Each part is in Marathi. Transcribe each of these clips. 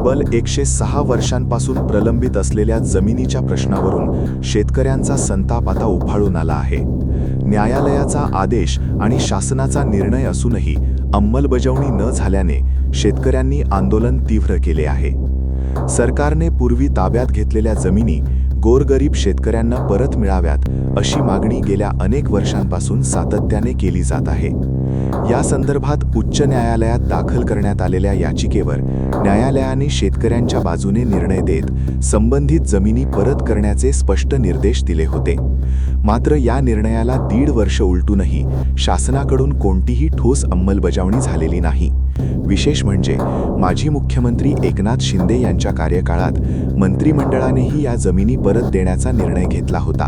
तब्बल 106 वर्षांपासून प्रलंबित असलेल्या जमिनीच्या प्रश्नावरून शेतकऱ्यांचा संताप आता उफाळून आला आहे। न्यायालयाचा आदेश आणि शासनाचा निर्णय असूनही अंमलबजावणी न झाल्याने शेतकऱ्यांनी आंदोलन तीव्र केले आहे। सरकारने पूर्वी ताब्यात घेतलेल्या जमिनी गोरगरीब शेतकऱ्यांना परत मिळाव्यात अशी मागणी गेल्या अनेक वर्षांपासून सातत्याने केली जात आहे। या संदर्भात उच्च न्यायालयात दाखल करण्यात आलेल्या याचिकेवर न्यायालयाने शेतकऱ्यांच्या बाजूने निर्णय देत संबंधित जमिनी परत करण्याचे स्पष्ट निर्देश दिले होते। मात्र या निर्णयाला 1.5 वर्ष उलटूनही शासनाकडून कोणतीही ठोस अंमलबजावणी झालेली नाही। विशेष म्हणजे माजी मुख्यमंत्री एकनाथ शिंदे यांच्या कार्यकाळात मंत्रिमंडळानेही या जमिनी परत देण्याचा निर्णय घेतला होता,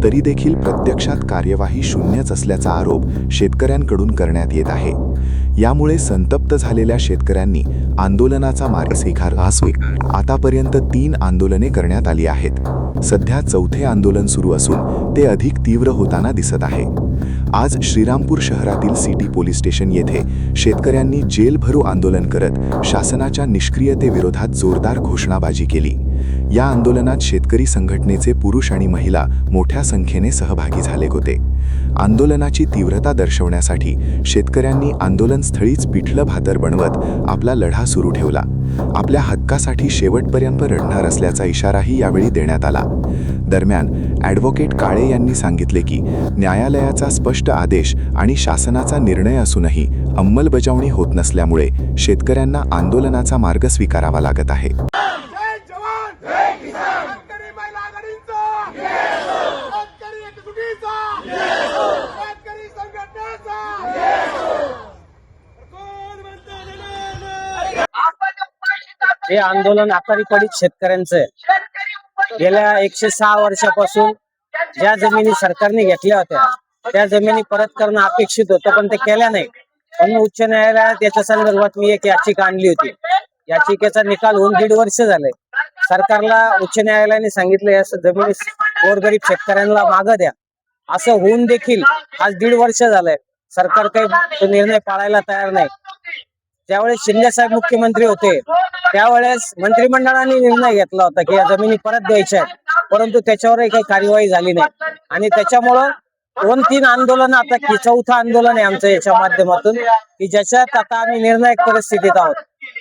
तरी देखील प्रत्यक्षात कार्यवाही शून्यच असल्याचा आरोप शेतकऱ्यांकडून करण्यात येत आहे। यामुळे संतप्त झालेल्या शेतकऱ्यांनी आंदोलनाचा मार्ग स्वीकारला। आतापर्यंत 3 आंदोलने करण्यात आली आहेत। सध्या 4थे आंदोलन सुरू असून ते अधिक तीव्र होताना दिसत आहे। आज श्रीरामपूर शहरातील सिटी पोलीस स्टेशन येथे शेतकऱ्यांनी जेलभरो आंदोलन करत शासनाच्या निष्क्रियतेविरोधात जोरदार घोषणाबाजी केली। या आंदोलनात शेतकरी संघटनेचे पुरुष आणि महिला मोठ्या संख्येने सहभागी झाले होते। आंदोलनाची तीव्रता दर्शवण्यासाठी शेतकऱ्यांनी आंदोलनस्थळीच पिठलं भातर बनवत आपला लढा सुरू ठेवला। आपल्या हक्कासाठी शेवटपर्यंत लढणार असल्याचा इशाराही यावेळी देण्यात आला। दरम्यान ॲडव्होकेट काळे यांनी सांगितले की न्यायालयाचा स्पष्ट आदेश आणि शासनाचा निर्णय असूनही अंमलबजावणी होत नसल्यामुळे शेतकऱ्यांना आंदोलनाचा मार्ग स्वीकारावा लागत आहे। हे आंदोलन अकाली पडीत शेतकऱ्यांचं आहे। गेल्या 106 वर्षापासून ज्या जमिनी सरकारने घेतल्या होत्या त्या जमिनी परत करणं अपेक्षित होतं, पण ते केल्या नाही। म्हणून उच्च न्यायालयात याच्या संदर्भात मी एक याचिका आणली होती। याचिकेचा निकाल होऊन 1.5 वर्ष झाले। सरकारला उच्च न्यायालयाने सांगितलं या जमिनी गोरगरीब शेतकऱ्यांना मागं द्या, असं होऊन देखील आज 1.5 वर्ष झालंय सरकार काही निर्णय पाळायला तयार नाही। ज्यावेळेस शिंदे साहेब मुख्यमंत्री होते त्यावेळेस मंत्रिमंडळाने निर्णय घेतला होता की या जमिनी परत द्यायच्या आहेत, परंतु त्याच्यावरही काही कार्यवाही झाली नाही। आणि त्याच्यामुळं 2-3 आंदोलन, आता 4थं आंदोलन आहे आमचं याच्या माध्यमातून, की ज्याच्यात आता आम्ही निर्णायक परिस्थितीत आहोत।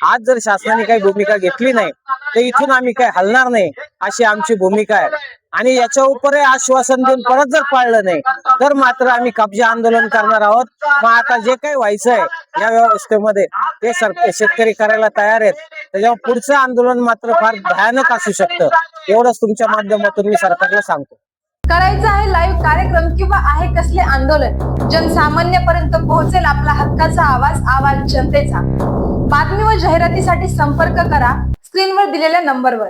आज जर शासनाने काही भूमिका घेतली नाही तर इथून आम्ही काही हलणार नाही अशी आमची भूमिका आहे। आणि याच्या उपर आश्वासन देऊन परत जर पाळलं नाही तर मात्र आम्ही कब्जा आंदोलन करणार आहोत। मग आता जे काही व्हायचं आहे या व्यवस्थेमध्ये ते शेतकरी करायला तयार आहेत। त्याच्यामुळे पुढचं आंदोलन मात्र फार भयानक असू शकतं, एवढंच तुमच्या माध्यमातून मी सरकारला सांगतो। करायचं आहे लाईव्ह कार्यक्रम किंवा आहे कसले आंदोलन जनसामान्यपर्यंत पोहोचेल आपला हक्काचा आवाज जनतेचा। बातमी व जाहिरातीसाठी संपर्क करा स्क्रीनवर दिलेल्या नंबरवर।